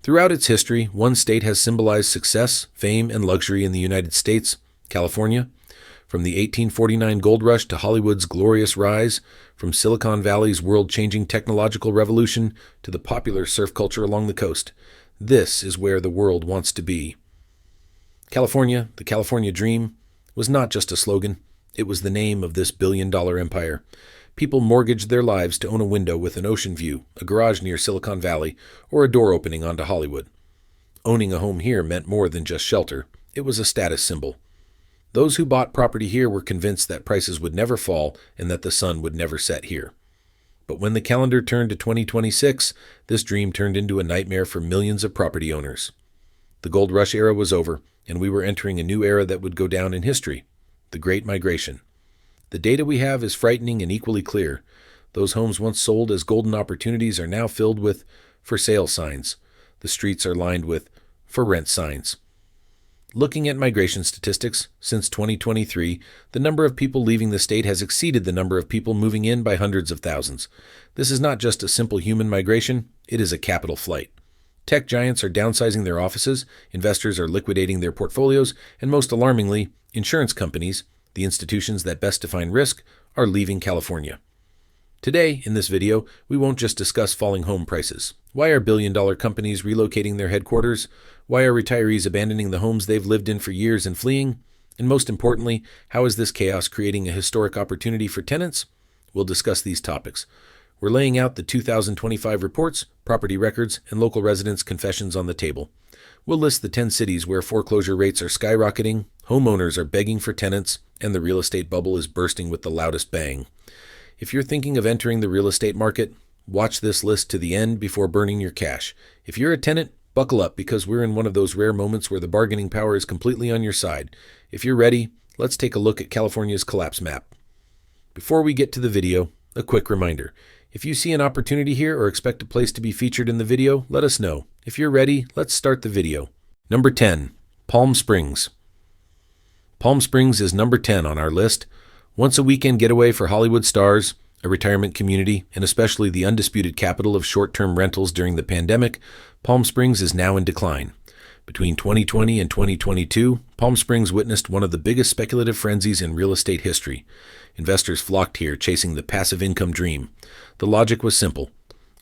Throughout its history, one state has symbolized success, fame, and luxury in the United States, California. From the 1849 gold rush to Hollywood's glorious rise, from Silicon Valley's world-changing technological revolution to the popular surf culture along the coast, this is where the world wants to be. California, the California Dream, was not just a slogan. It was the name of this billion-dollar empire. People mortgaged their lives to own a window with an ocean view, a garage near Silicon Valley, or a door opening onto Hollywood. Owning a home here meant more than just shelter. It was a status symbol. Those who bought property here were convinced that prices would never fall and that the sun would never set here. But when the calendar turned to 2026, this dream turned into a nightmare for millions of property owners. The gold rush era was over, and we were entering a new era that would go down in history, the Great Migration. The data we have is frightening and equally clear. Those homes once sold as golden opportunities are now filled with for sale signs. The streets are lined with for rent signs. Looking at migration statistics, since 2023, the number of people leaving the state has exceeded the number of people moving in by hundreds of thousands. This is not just a simple human migration, it is a capital flight. Tech giants are downsizing their offices, investors are liquidating their portfolios, and most alarmingly, insurance companies, the institutions that best define risk, are leaving California. Today, in this video, we won't just discuss falling home prices. Why are billion-dollar companies relocating their headquarters? Why are retirees abandoning the homes they've lived in for years and fleeing? And most importantly, how is this chaos creating a historic opportunity for tenants? We'll discuss these topics. We're laying out the 2025 reports, property records, and local residents' confessions on the table. We'll list the 10 cities where foreclosure rates are skyrocketing, homeowners are begging for tenants, and the real estate bubble is bursting with the loudest bang. If you're thinking of entering the real estate market, watch this list to the end before burning your cash. If you're a tenant, buckle up because we're in one of those rare moments where the bargaining power is completely on your side. If you're ready, let's take a look at California's collapse map. Before we get to the video, a quick reminder. If you see an opportunity here or expect a place to be featured in the video, let us know. If you're ready, let's start the video. Number 10. Palm Springs. Palm Springs is number 10 on our list. Once a weekend getaway for Hollywood stars, a retirement community, and especially the undisputed capital of short-term rentals during the pandemic, Palm Springs is now in decline. Between 2020 and 2022, Palm Springs witnessed one of the biggest speculative frenzies in real estate history. Investors flocked here chasing the passive income dream. The logic was simple.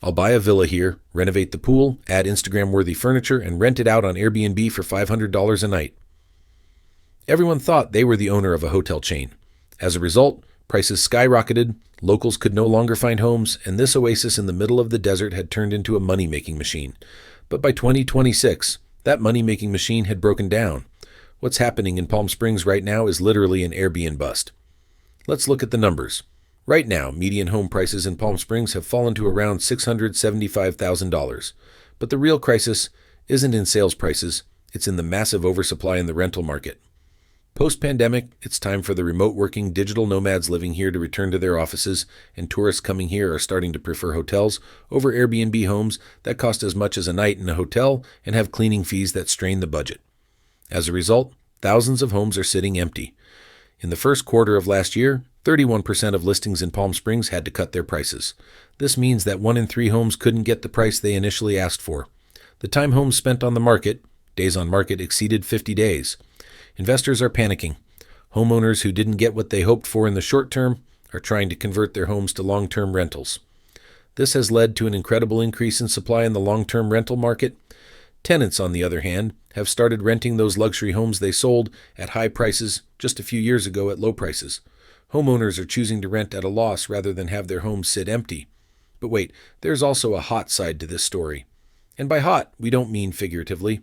I'll buy a villa here, renovate the pool, add Instagram-worthy furniture, and rent it out on Airbnb for $500 a night. Everyone thought they were the owner of a hotel chain. As a result, prices skyrocketed, locals could no longer find homes, and this oasis in the middle of the desert had turned into a money-making machine. But by 2026, that money-making machine had broken down. What's happening in Palm Springs right now is literally an Airbnbust. Let's look at the numbers. Right now, median home prices in Palm Springs have fallen to around $675,000. But the real crisis isn't in sales prices, it's in the massive oversupply in the rental market. Post-pandemic, it's time for the remote working digital nomads living here to return to their offices, and tourists coming here are starting to prefer hotels over Airbnb homes that cost as much as a night in a hotel and have cleaning fees that strain the budget. As a result, thousands of homes are sitting empty. In the first quarter of last year, 31% of listings in Palm Springs had to cut their prices. This means that 1 in 3 homes couldn't get the price they initially asked for. The time homes spent on the market, days on market, exceeded 50 days. Investors are panicking. Homeowners who didn't get what they hoped for in the short term are trying to convert their homes to long-term rentals. This has led to an incredible increase in supply in the long-term rental market. Tenants, on the other hand, have started renting those luxury homes they sold at high prices just a few years ago at low prices. Homeowners are choosing to rent at a loss rather than have their homes sit empty. But wait, there's also a hot side to this story. And by hot, we don't mean figuratively.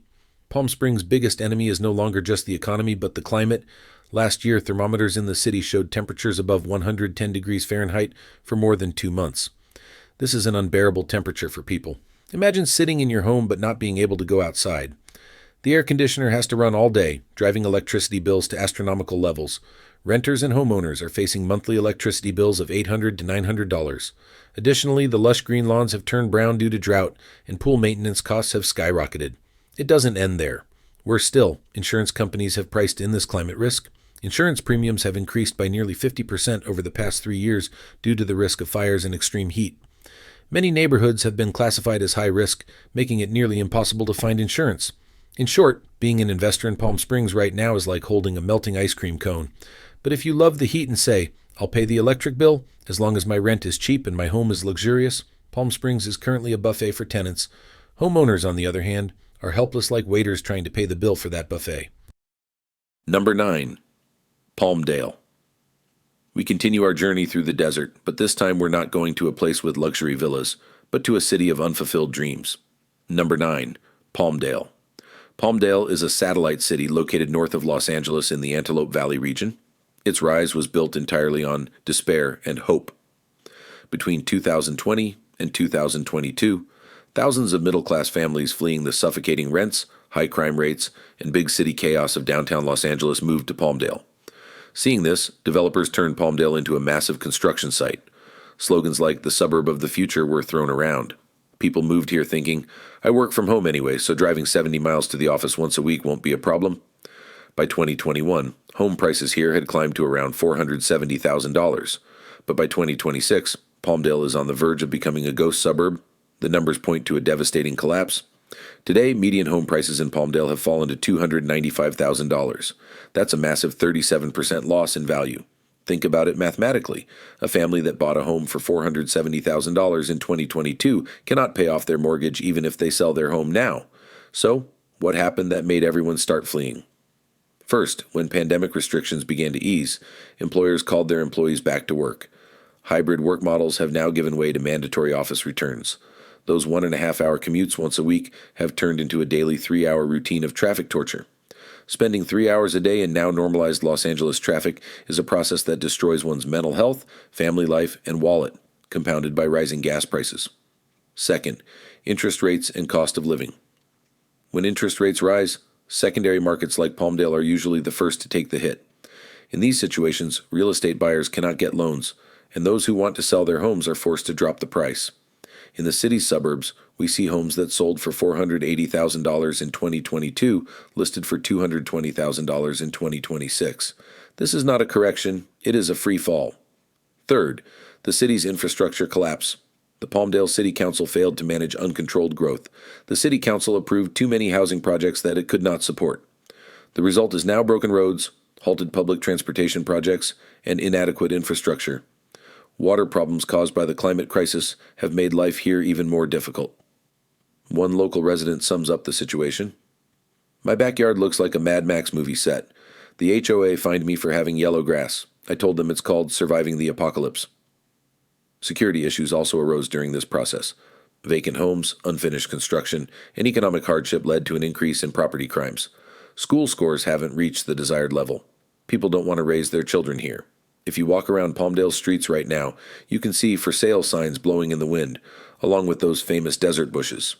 Palm Springs' biggest enemy is no longer just the economy, but the climate. Last year, thermometers in the city showed temperatures above 110 degrees Fahrenheit for more than 2 months. This is an unbearable temperature for people. Imagine sitting in your home but not being able to go outside. The air conditioner has to run all day, driving electricity bills to astronomical levels. Renters and homeowners are facing monthly electricity bills of $800 to $900. Additionally, the lush green lawns have turned brown due to drought, and pool maintenance costs have skyrocketed. It doesn't end there. Worse still, insurance companies have priced in this climate risk. Insurance premiums have increased by nearly 50% over the past 3 years due to the risk of fires and extreme heat. Many neighborhoods have been classified as high risk, making it nearly impossible to find insurance. In short, being an investor in Palm Springs right now is like holding a melting ice cream cone. But if you love the heat and say, I'll pay the electric bill as long as my rent is cheap and my home is luxurious, Palm Springs is currently a buffet for tenants. Homeowners, on the other hand, are helpless like waiters trying to pay the bill for that buffet. Number 9. Palmdale. We continue our journey through the desert, but this time we're not going to a place with luxury villas, but to a city of unfulfilled dreams. Number 9. Palmdale. Palmdale is a satellite city located north of Los Angeles in the Antelope Valley region. Its rise was built entirely on despair and hope. Between 2020 and 2022, thousands of middle-class families fleeing the suffocating rents, high crime rates, and big city chaos of downtown Los Angeles moved to Palmdale. Seeing this, developers turned Palmdale into a massive construction site. Slogans like "the suburb of the future" were thrown around. People moved here thinking, I work from home anyway, so driving 70 miles to the office once a week won't be a problem. By 2021, home prices here had climbed to around $470,000. But by 2026, Palmdale is on the verge of becoming a ghost suburb. The numbers point to a devastating collapse. Today, median home prices in Palmdale have fallen to $295,000. That's a massive 37% loss in value. Think about it mathematically. A family that bought a home for $470,000 in 2022 cannot pay off their mortgage even if they sell their home now. So, what happened that made everyone start fleeing? First, when pandemic restrictions began to ease, employers called their employees back to work. Hybrid work models have now given way to mandatory office returns. Those 1.5-hour commutes once a week have turned into a daily 3-hour routine of traffic torture. Spending 3 hours a day in now normalized Los Angeles traffic is a process that destroys one's mental health, family life, and wallet, compounded by rising gas prices. Second, interest rates and cost of living. When interest rates rise, secondary markets like Palmdale are usually the first to take the hit. In these situations, real estate buyers cannot get loans, and those who want to sell their homes are forced to drop the price. In the city's suburbs, we see homes that sold for $480,000 in 2022 listed for $220,000 in 2026. This is not a correction, it is a free fall. Third, the city's infrastructure collapse. The Palmdale City Council failed to manage uncontrolled growth. The City Council approved too many housing projects that it could not support. The result is now broken roads, halted public transportation projects, and inadequate infrastructure. Water problems caused by the climate crisis have made life here even more difficult. One local resident sums up the situation. My backyard looks like a Mad Max movie set. The HOA fined me for having yellow grass. I told them it's called surviving the apocalypse. Security issues also arose during this process. Vacant homes, unfinished construction, and economic hardship led to an increase in property crimes. School scores haven't reached the desired level. People don't want to raise their children here. If you walk around Palmdale streets right now, you can see for sale signs blowing in the wind, along with those famous desert bushes.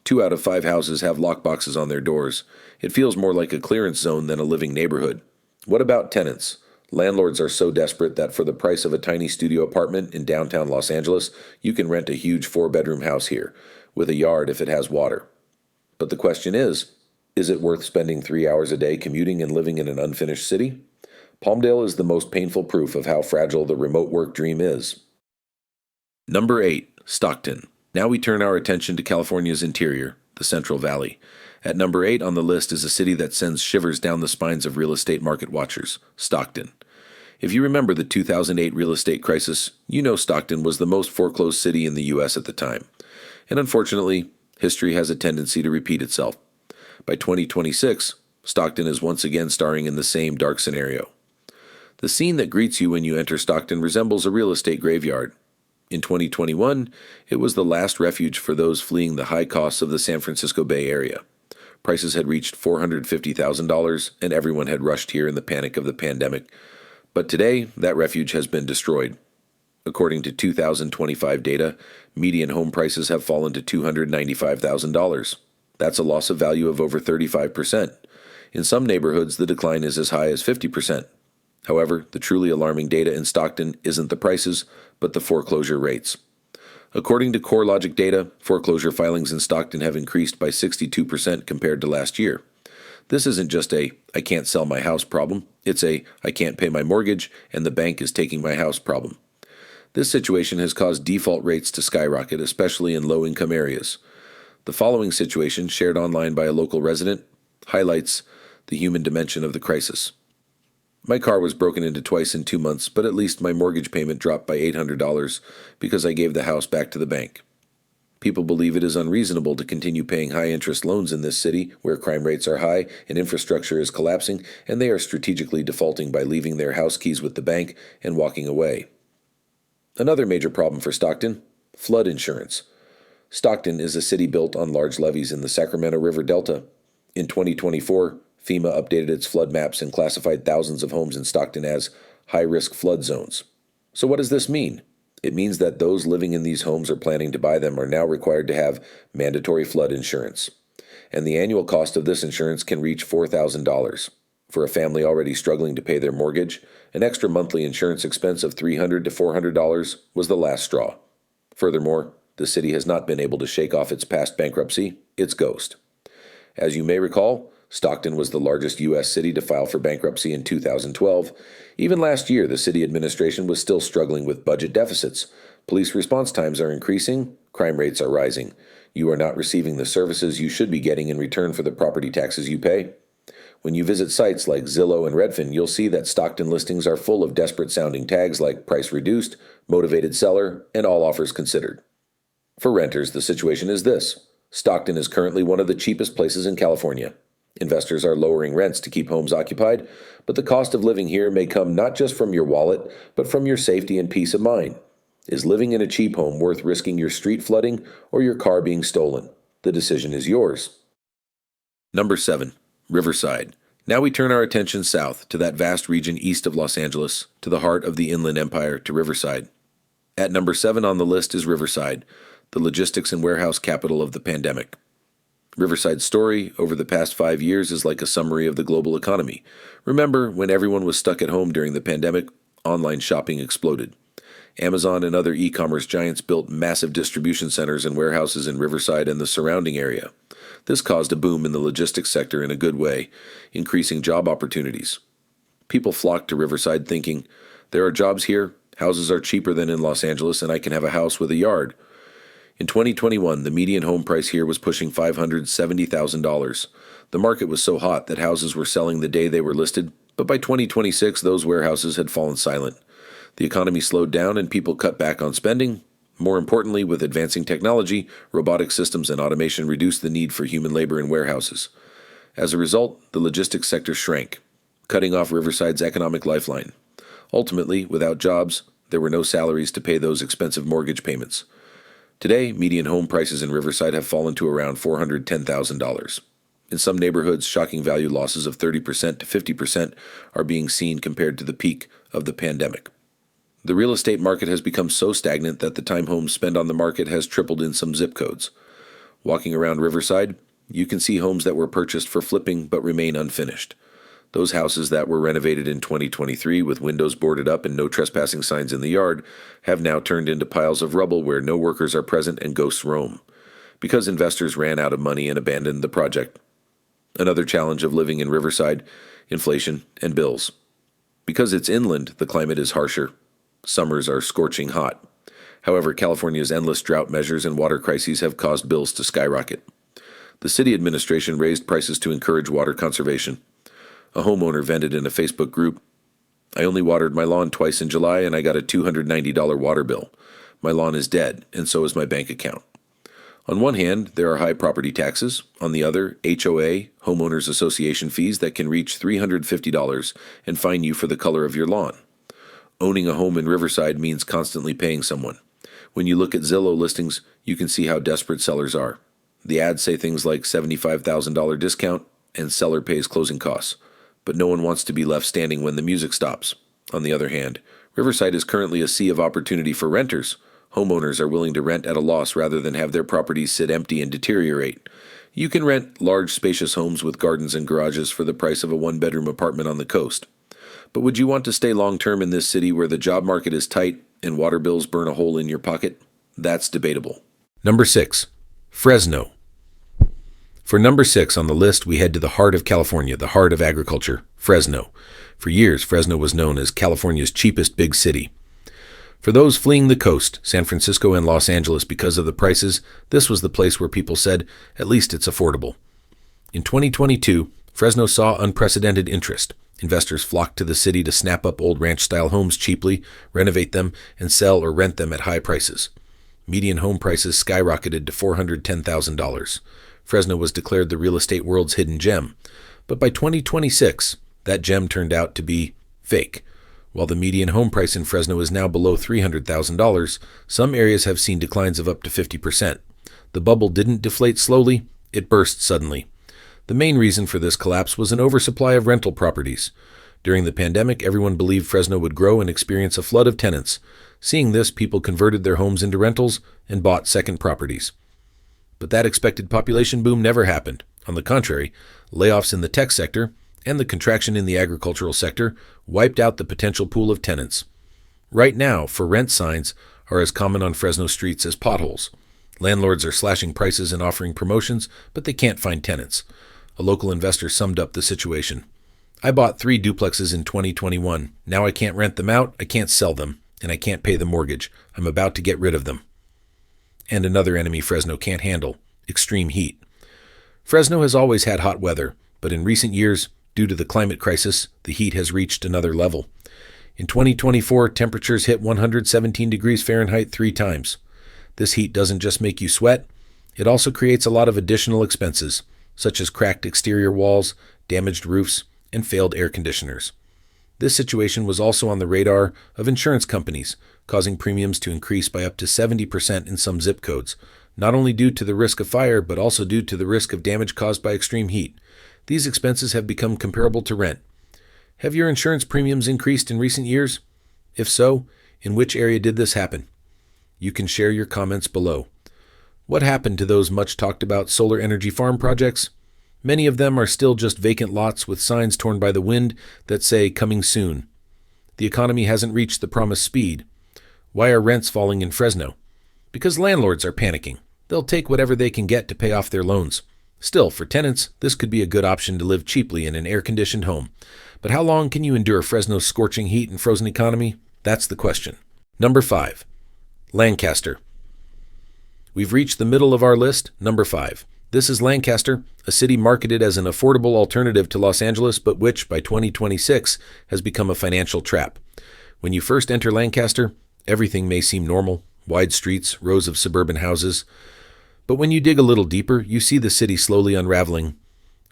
2 out of 5 houses have lockboxes on their doors. It feels more like a clearance zone than a living neighborhood. What about tenants? Landlords are so desperate that for the price of a tiny studio apartment in downtown Los Angeles, you can rent a huge 4-bedroom house here, with a yard if it has water. But the question is it worth spending 3 hours a day commuting and living in an unfinished city? Palmdale is the most painful proof of how fragile the remote work dream is. Number 8. Stockton. Now we turn our attention to California's interior, the Central Valley. At number 8 on the list is a city that sends shivers down the spines of real estate market watchers, Stockton. If you remember the 2008 real estate crisis, you know Stockton was the most foreclosed city in the U.S. at the time. And unfortunately, history has a tendency to repeat itself. By 2026, Stockton is once again starring in the same dark scenario. The scene that greets you when you enter Stockton resembles a real estate graveyard. In 2021, it was the last refuge for those fleeing the high costs of the San Francisco Bay Area. Prices had reached $450,000, and everyone had rushed here in the panic of the pandemic. But today, that refuge has been destroyed. According to 2025 data, median home prices have fallen to $295,000. That's a loss of value of over 35%. In some neighborhoods, the decline is as high as 50%. However, the truly alarming data in Stockton isn't the prices, but the foreclosure rates. According to CoreLogic data, foreclosure filings in Stockton have increased by 62% compared to last year. This isn't just a "I can't sell my house" problem, it's a "I can't pay my mortgage and the bank is taking my house" problem. This situation has caused default rates to skyrocket, especially in low-income areas. The following situation, shared online by a local resident, highlights the human dimension of the crisis. My car was broken into twice in 2 months, but at least my mortgage payment dropped by $800 because I gave the house back to the bank. People believe it is unreasonable to continue paying high-interest loans in this city where crime rates are high and infrastructure is collapsing, and they are strategically defaulting by leaving their house keys with the bank and walking away. Another major problem for Stockton: flood insurance. Stockton is a city built on large levees in the Sacramento River Delta. In 2024, FEMA updated its flood maps and classified thousands of homes in Stockton as high-risk flood zones. So what does this mean? It means that those living in these homes or planning to buy them are now required to have mandatory flood insurance. And the annual cost of this insurance can reach $4,000. For a family already struggling to pay their mortgage, an extra monthly insurance expense of $300 to $400 was the last straw. Furthermore, the city has not been able to shake off its past bankruptcy, its ghost. As you may recall, Stockton was the largest U.S. city to file for bankruptcy in 2012. Even last year, the city administration was still struggling with budget deficits. Police response times are increasing, crime rates are rising. You are not receiving the services you should be getting in return for the property taxes you pay. When you visit sites like Zillow and Redfin, you'll see that Stockton listings are full of desperate-sounding tags like price reduced, motivated seller, and all offers considered. For renters, the situation is this: Stockton is currently one of the cheapest places in California. Investors are lowering rents to keep homes occupied, but the cost of living here may come not just from your wallet, but from your safety and peace of mind. Is living in a cheap home worth risking your street flooding or your car being stolen? The decision is yours. Number 7. Riverside. Now we turn our attention south to that vast region east of Los Angeles, to the heart of the Inland Empire, to Riverside. At number 7 on the list is Riverside, the logistics and warehouse capital of the pandemic. Riverside's story over the past 5 years is like a summary of the global economy. Remember, when everyone was stuck at home during the pandemic, online shopping exploded. Amazon and other e-commerce giants built massive distribution centers and warehouses in Riverside and the surrounding area. This caused a boom in the logistics sector in a good way, increasing job opportunities. People flocked to Riverside thinking, there are jobs here, houses are cheaper than in Los Angeles, and I can have a house with a yard. In 2021, the median home price here was pushing $570,000. The market was so hot that houses were selling the day they were listed, but by 2026, those warehouses had fallen silent. The economy slowed down and people cut back on spending. More importantly, with advancing technology, robotic systems and automation reduced the need for human labor in warehouses. As a result, the logistics sector shrank, cutting off Riverside's economic lifeline. Ultimately, without jobs, there were no salaries to pay those expensive mortgage payments. Today, median home prices in Riverside have fallen to around $410,000. In some neighborhoods, shocking value losses of 30% to 50% are being seen compared to the peak of the pandemic. The real estate market has become so stagnant that the time homes spend on the market has tripled in some zip codes. Walking around Riverside, you can see homes that were purchased for flipping but remain unfinished. Those houses that were renovated in 2023 with windows boarded up and no trespassing signs in the yard have now turned into piles of rubble where no workers are present and ghosts roam, because investors ran out of money and abandoned the project. Another challenge of living in Riverside: inflation and bills. Because it's inland, the climate is harsher. Summers are scorching hot. However, California's endless drought measures and water crises have caused bills to skyrocket. The city administration raised prices to encourage water conservation. A homeowner vented in a Facebook group, "I only watered my lawn twice in July and I got a $290 water bill. My lawn is dead, and so is my bank account." On one hand, there are high property taxes. On the other, HOA, homeowners association fees that can reach $350 and fine you for the color of your lawn. Owning a home in Riverside means constantly paying someone. When you look at Zillow listings, you can see how desperate sellers are. The ads say things like $75,000 discount and seller pays closing costs. But no one wants to be left standing when the music stops. On the other hand, Riverside is currently a sea of opportunity for renters. Homeowners are willing to rent at a loss rather than have their properties sit empty and deteriorate. You can rent large, spacious homes with gardens and garages for the price of a one-bedroom apartment on the coast. But would you want to stay long-term in this city where the job market is tight and water bills burn a hole in your pocket? That's debatable. Number 6. Fresno. For number 6 on the list, we head to the heart of California, the heart of agriculture, Fresno. For years, Fresno was known as California's cheapest big city. For those fleeing the coast, San Francisco and Los Angeles because of the prices, this was the place where people said, at least it's affordable. In 2022, Fresno saw unprecedented interest. Investors flocked to the city to snap up old ranch-style homes cheaply, renovate them, and sell or rent them at high prices. Median home prices skyrocketed to $410,000. Fresno was declared the real estate world's hidden gem. But by 2026, that gem turned out to be fake. While the median home price in Fresno is now below $300,000, some areas have seen declines of up to 50%. The bubble didn't deflate slowly, it burst suddenly. The main reason for this collapse was an oversupply of rental properties. During the pandemic, everyone believed Fresno would grow and experience a flood of tenants. Seeing this, people converted their homes into rentals and bought second properties. But that expected population boom never happened. On the contrary, layoffs in the tech sector and the contraction in the agricultural sector wiped out the potential pool of tenants. Right now, for rent signs are as common on Fresno streets as potholes. Landlords are slashing prices and offering promotions, but they can't find tenants. A local investor summed up the situation. I bought 3 duplexes in 2021. Now I can't rent them out, I can't sell them, and I can't pay the mortgage. I'm about to get rid of them. And another enemy Fresno can't handle, extreme heat. Fresno has always had hot weather, but in recent years, due to the climate crisis, the heat has reached another level. In 2024, temperatures hit 117 degrees Fahrenheit 3 times. This heat doesn't just make you sweat, it also creates a lot of additional expenses, such as cracked exterior walls, damaged roofs, and failed air conditioners. This situation was also on the radar of insurance companies, causing premiums to increase by up to 70% in some zip codes, not only due to the risk of fire, but also due to the risk of damage caused by extreme heat. These expenses have become comparable to rent. Have your insurance premiums increased in recent years? If so, in which area did this happen? You can share your comments below. What happened to those much talked about solar energy farm projects? Many of them are still just vacant lots with signs torn by the wind that say coming soon. The economy hasn't reached the promised speed. Why are rents falling in Fresno? Because landlords are panicking. They'll take whatever they can get to pay off their loans. Still, for tenants, this could be a good option to live cheaply in an air-conditioned home. But how long can you endure Fresno's scorching heat and frozen economy? That's the question. Number 5. Lancaster. We've reached the middle of our list, number 5. This is Lancaster, a city marketed as an affordable alternative to Los Angeles, but which, by 2026, has become a financial trap. When you first enter Lancaster, everything may seem normal, wide streets, rows of suburban houses. But when you dig a little deeper, you see the city slowly unraveling.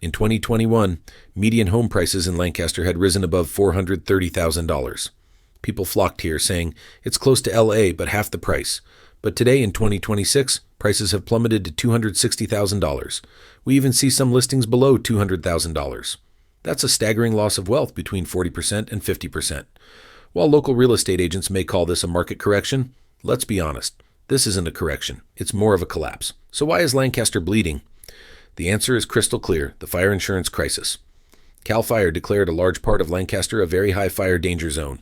In 2021, median home prices in Lancaster had risen above $430,000. People flocked here, saying, it's close to LA, but half the price. But today, in 2026, prices have plummeted to $260,000. We even see some listings below $200,000. That's a staggering loss of wealth between 40% and 50%. While local real estate agents may call this a market correction, let's be honest, this isn't a correction. It's more of a collapse. So why is Lancaster bleeding? The answer is crystal clear, the fire insurance crisis. CAL FIRE declared a large part of Lancaster a very high fire danger zone.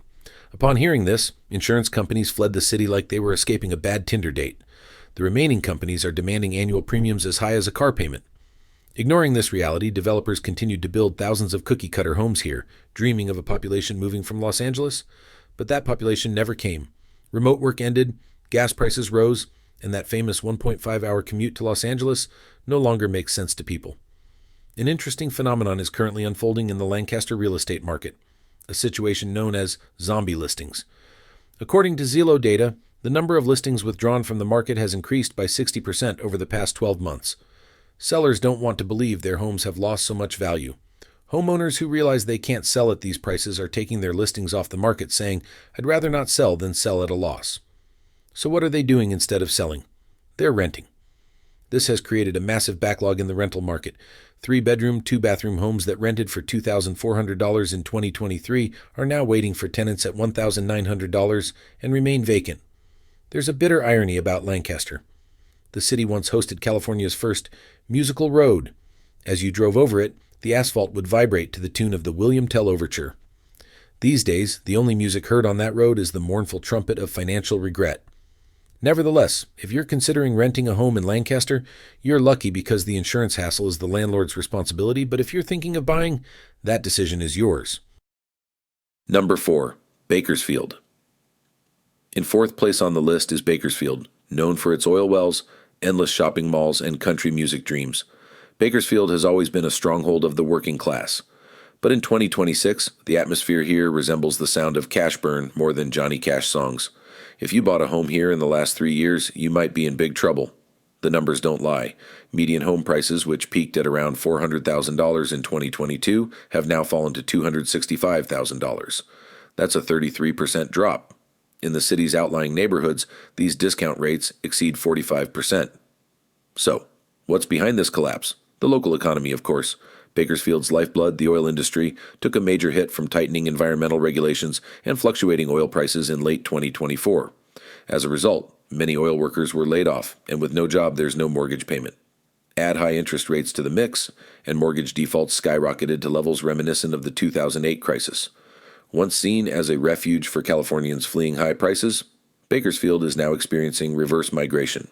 Upon hearing this, insurance companies fled the city like they were escaping a bad Tinder date. The remaining companies are demanding annual premiums as high as a car payment. Ignoring this reality, developers continued to build thousands of cookie-cutter homes here, dreaming of a population moving from Los Angeles. But that population never came. Remote work ended, gas prices rose, and that famous 1.5-hour commute to Los Angeles no longer makes sense to people. An interesting phenomenon is currently unfolding in the Lancaster real estate market, a situation known as zombie listings. According to Zillow data, the number of listings withdrawn from the market has increased by 60% over the past 12 months. Sellers don't want to believe their homes have lost so much value. Homeowners who realize they can't sell at these prices are taking their listings off the market, saying, I'd rather not sell than sell at a loss. So what are they doing instead of selling? They're renting. This has created a massive backlog in the rental market. 3-bedroom, 2-bathroom homes that rented for $2,400 in 2023 are now waiting for tenants at $1,900 and remain vacant. There's a bitter irony about Lancaster. The city once hosted California's first musical road. As you drove over it, the asphalt would vibrate to the tune of the William Tell Overture. These days, the only music heard on that road is the mournful trumpet of financial regret. Nevertheless, if you're considering renting a home in Lancaster, you're lucky because the insurance hassle is the landlord's responsibility, but if you're thinking of buying, that decision is yours. Number 4. Bakersfield. In fourth place on the list is Bakersfield, known for its oil wells, endless shopping malls, and country music dreams. Bakersfield has always been a stronghold of the working class. But in 2026, the atmosphere here resembles the sound of cash burn more than Johnny Cash songs. If you bought a home here in the last 3 years, you might be in big trouble. The numbers don't lie. Median home prices, which peaked at around $400,000 in 2022, have now fallen to $265,000. That's a 33% drop. In the city's outlying neighborhoods, these discount rates exceed 45%. So, what's behind this collapse? The local economy, of course. Bakersfield's lifeblood, the oil industry, took a major hit from tightening environmental regulations and fluctuating oil prices in late 2024. As a result, many oil workers were laid off, and with no job, there's no mortgage payment. Add high interest rates to the mix, and mortgage defaults skyrocketed to levels reminiscent of the 2008 crisis. Once seen as a refuge for Californians fleeing high prices, Bakersfield is now experiencing reverse migration.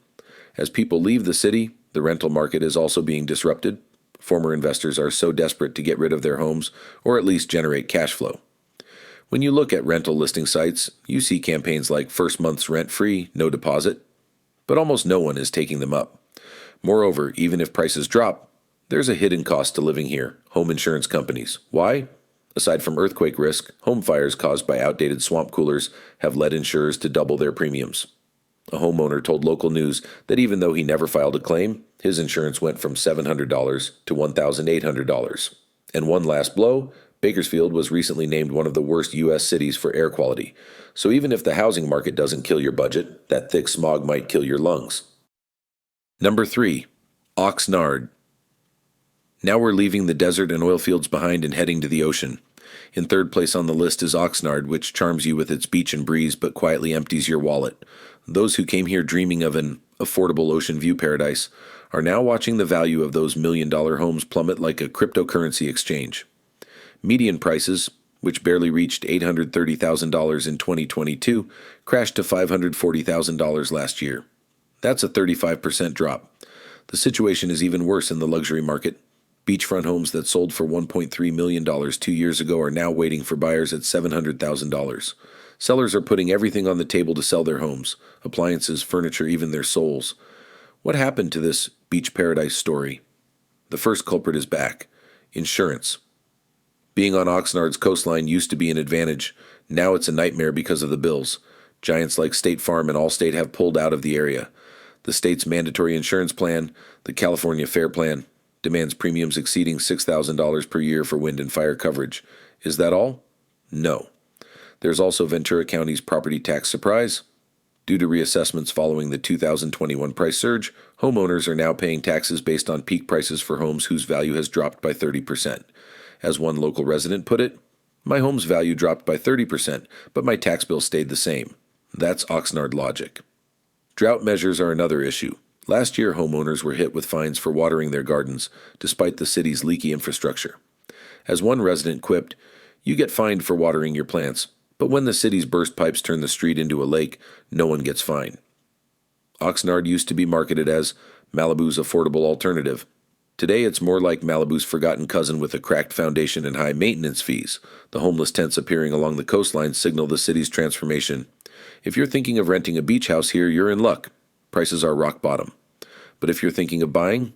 As people leave the city, the rental market is also being disrupted. Former investors are so desperate to get rid of their homes, or at least generate cash flow. When you look at rental listing sites, you see campaigns like first month's rent-free, no deposit, but almost no one is taking them up. Moreover, even if prices drop, there's a hidden cost to living here: home insurance companies. Why? Aside from earthquake risk, home fires caused by outdated swamp coolers have led insurers to double their premiums. A homeowner told local news that even though he never filed a claim, his insurance went from $700 to $1,800. And one last blow, Bakersfield was recently named one of the worst U.S. cities for air quality. So even if the housing market doesn't kill your budget, that thick smog might kill your lungs. Number 3. Oxnard. Now we're leaving the desert and oil fields behind and heading to the ocean. In third place on the list is Oxnard, which charms you with its beach and breeze but quietly empties your wallet. Those who came here dreaming of an affordable ocean view paradise are now watching the value of those million-dollar homes plummet like a cryptocurrency exchange. Median prices, which barely reached $830,000 in 2022, crashed to $540,000 last year. That's a 35% drop. The situation is even worse in the luxury market. Beachfront homes that sold for $1.3 million 2 years ago are now waiting for buyers at $700,000. Sellers are putting everything on the table to sell their homes: appliances, furniture, even their souls. What happened to this beach paradise story? The first culprit is back: insurance. Being on Oxnard's coastline used to be an advantage. Now it's a nightmare because of the bills. Giants like State Farm and Allstate have pulled out of the area. The state's mandatory insurance plan, the California Fair Plan, demands premiums exceeding $6,000 per year for wind and fire coverage. Is that all? No. There's also Ventura County's property tax surprise. Due to reassessments following the 2021 price surge, homeowners are now paying taxes based on peak prices for homes whose value has dropped by 30%. As one local resident put it, "My home's value dropped by 30%, but my tax bill stayed the same." That's Oxnard logic. Drought measures are another issue. Last year, homeowners were hit with fines for watering their gardens, despite the city's leaky infrastructure. As one resident quipped, "You get fined for watering your plants, but when the city's burst pipes turn the street into a lake, no one gets fined." Oxnard used to be marketed as Malibu's affordable alternative. Today, it's more like Malibu's forgotten cousin with a cracked foundation and high maintenance fees. The homeless tents appearing along the coastline signal the city's transformation. If you're thinking of renting a beach house here, you're in luck. Prices are rock bottom. But if you're thinking of buying,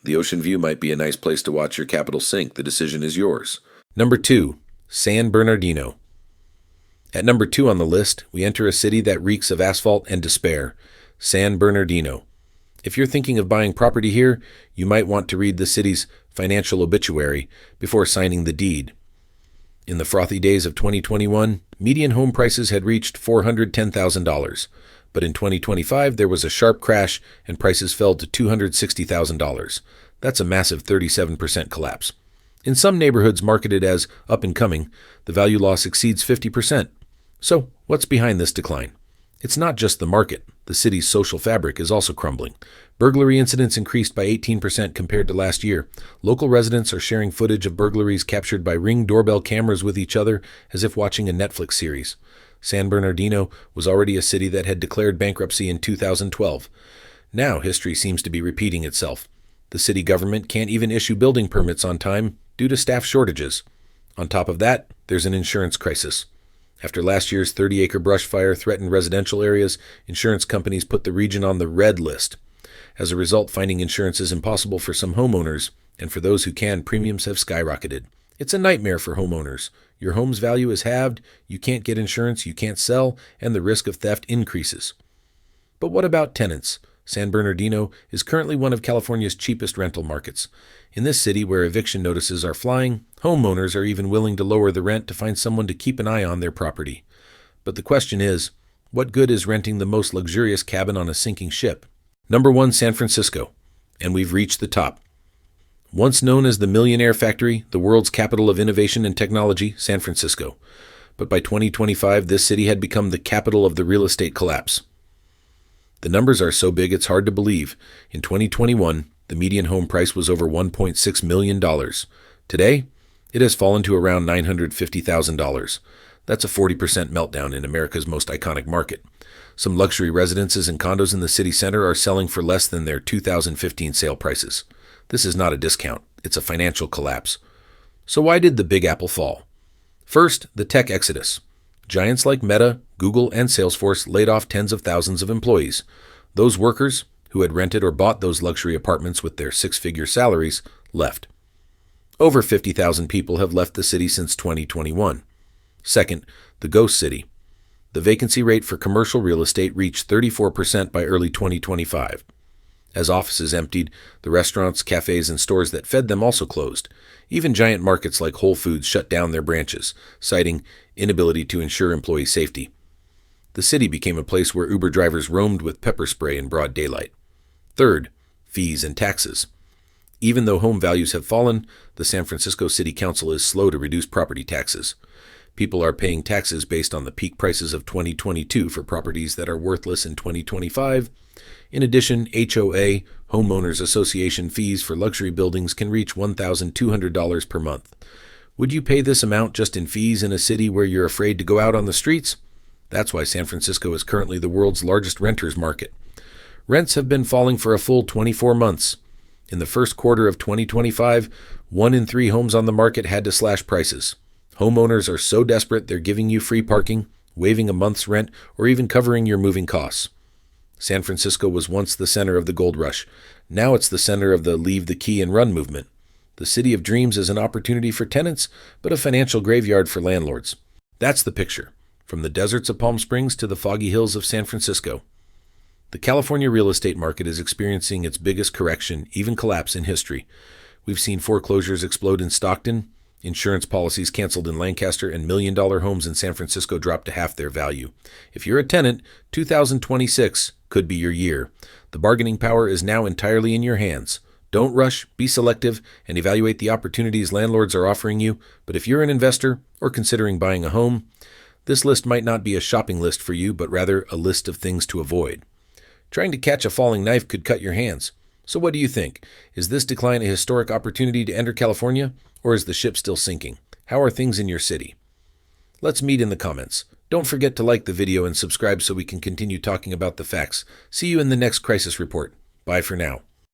the ocean view might be a nice place to watch your capital sink. The decision is yours. Number 2. San Bernardino. At number 2 on the list, we enter a city that reeks of asphalt and despair: San Bernardino. If you're thinking of buying property here, you might want to read the city's financial obituary before signing the deed. In the frothy days of 2021, median home prices had reached $410,000. But in 2025, there was a sharp crash and prices fell to $260,000. That's a massive 37% collapse. In some neighborhoods marketed as up and coming, the value loss exceeds 50%. So, what's behind this decline? It's not just the market. The city's social fabric is also crumbling. Burglary incidents increased by 18% compared to last year. Local residents are sharing footage of burglaries captured by Ring doorbell cameras with each other as if watching a Netflix series. San Bernardino was already a city that had declared bankruptcy in 2012. Now history seems to be repeating itself. The city government can't even issue building permits on time due to staff shortages. On top of that, there's an insurance crisis. After last year's 30-acre brush fire threatened residential areas, insurance companies put the region on the red list. As a result, finding insurance is impossible for some homeowners, and for those who can, premiums have skyrocketed. It's a nightmare for homeowners. Your home's value is halved, you can't get insurance, you can't sell, and the risk of theft increases. But what about tenants? San Bernardino is currently one of California's cheapest rental markets. In this city, where eviction notices are flying, homeowners are even willing to lower the rent to find someone to keep an eye on their property. But the question is, what good is renting the most luxurious cabin on a sinking ship? Number 1, San Francisco. And we've reached the top. Once known as the Millionaire Factory, the world's capital of innovation and technology, San Francisco. But by 2025, this city had become the capital of the real estate collapse. The numbers are so big it's hard to believe. In 2021, the median home price was over $1.6 million. Today, it has fallen to around $950,000. That's a 40% meltdown in America's most iconic market. Some luxury residences and condos in the city center are selling for less than their 2015 sale prices. This is not a discount. It's a financial collapse. So why did the Big Apple fall? First, the tech exodus. Giants like Meta, Google, and Salesforce laid off tens of thousands of employees. Those workers, who had rented or bought those luxury apartments with their six-figure salaries, left. Over 50,000 people have left the city since 2021. Second, the ghost city. The vacancy rate for commercial real estate reached 34% by early 2025. As offices emptied, the restaurants, cafes, and stores that fed them also closed. Even giant markets like Whole Foods shut down their branches, citing inability to ensure employee safety. The city became a place where Uber drivers roamed with pepper spray in broad daylight. Third, fees and taxes. Even though home values have fallen, the San Francisco City Council is slow to reduce property taxes. People are paying taxes based on the peak prices of 2022 for properties that are worthless in 2025. In addition, HOA, Homeowners Association fees for luxury buildings can reach $1,200 per month. Would you pay this amount just in fees in a city where you're afraid to go out on the streets? That's why San Francisco is currently the world's largest renters market. Rents have been falling for a full 24 months. In the first quarter of 2025, 1 in 3 homes on the market had to slash prices. Homeowners are so desperate they're giving you free parking, waiving a month's rent, or even covering your moving costs. San Francisco was once the center of the gold rush. Now it's the center of the leave the key and run movement. The city of dreams is an opportunity for tenants, but a financial graveyard for landlords. That's the picture, from the deserts of Palm Springs to the foggy hills of San Francisco. The California real estate market is experiencing its biggest correction, even collapse, in history. We've seen foreclosures explode in Stockton, insurance policies canceled in Lancaster, and million-dollar homes in San Francisco drop to half their value. If you're a tenant, 2026 could be your year. The bargaining power is now entirely in your hands. Don't rush, be selective, and evaluate the opportunities landlords are offering you. But if you're an investor or considering buying a home, this list might not be a shopping list for you, but rather a list of things to avoid. Trying to catch a falling knife could cut your hands. So what do you think? Is this decline a historic opportunity to enter California, or is the ship still sinking? How are things in your city? Let's meet in the comments. Don't forget to like the video and subscribe so we can continue talking about the facts. See you in the next crisis report. Bye for now.